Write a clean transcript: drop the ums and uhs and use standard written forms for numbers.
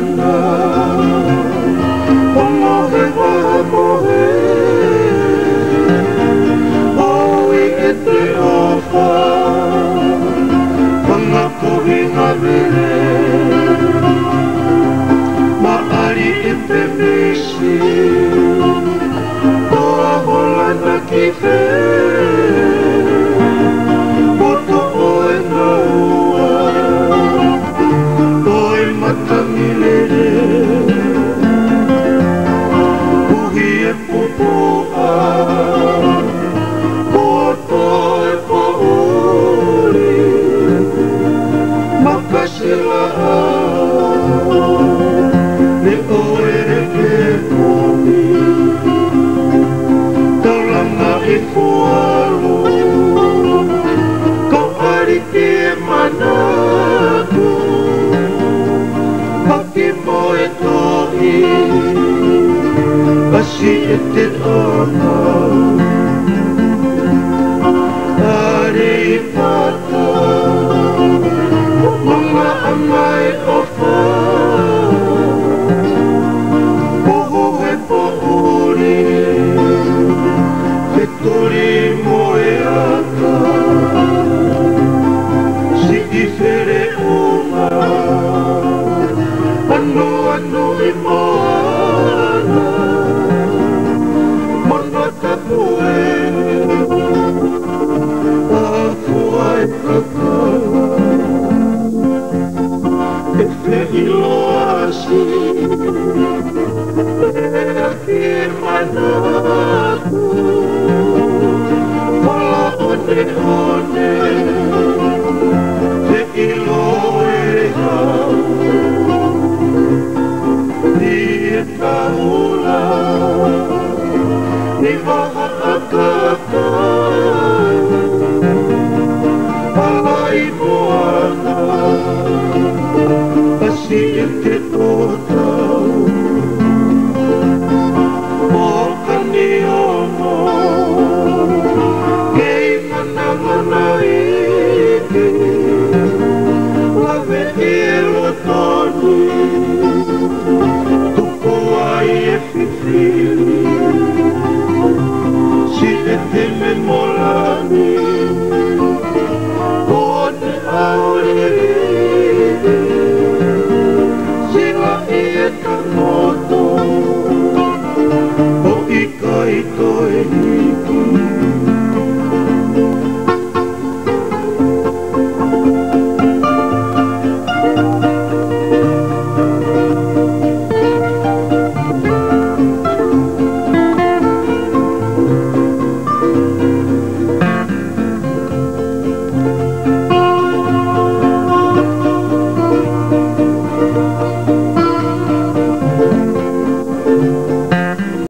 mana Pamohe wamohe Oi e te ofa Pangakohi ngā vere Maari e te misi Toa hola na ki where Poto oe na ua Oe matangi lere Uhi e popoa Poto e pouri Makasila Le oe e ke komi Taulanga e fualu Kau ariki e manaku Paki mo e tohi Asi e te ona Are i pata Mga amai o wha Poho he pouri Tori mo e aka Si i where uma Anu i moana Mana tapu e Afua e kakala E whi loasi E aki e manaku One, te ilo e hau Ni e kaula Ni waha a kaka Palai moana Asi e te tōtau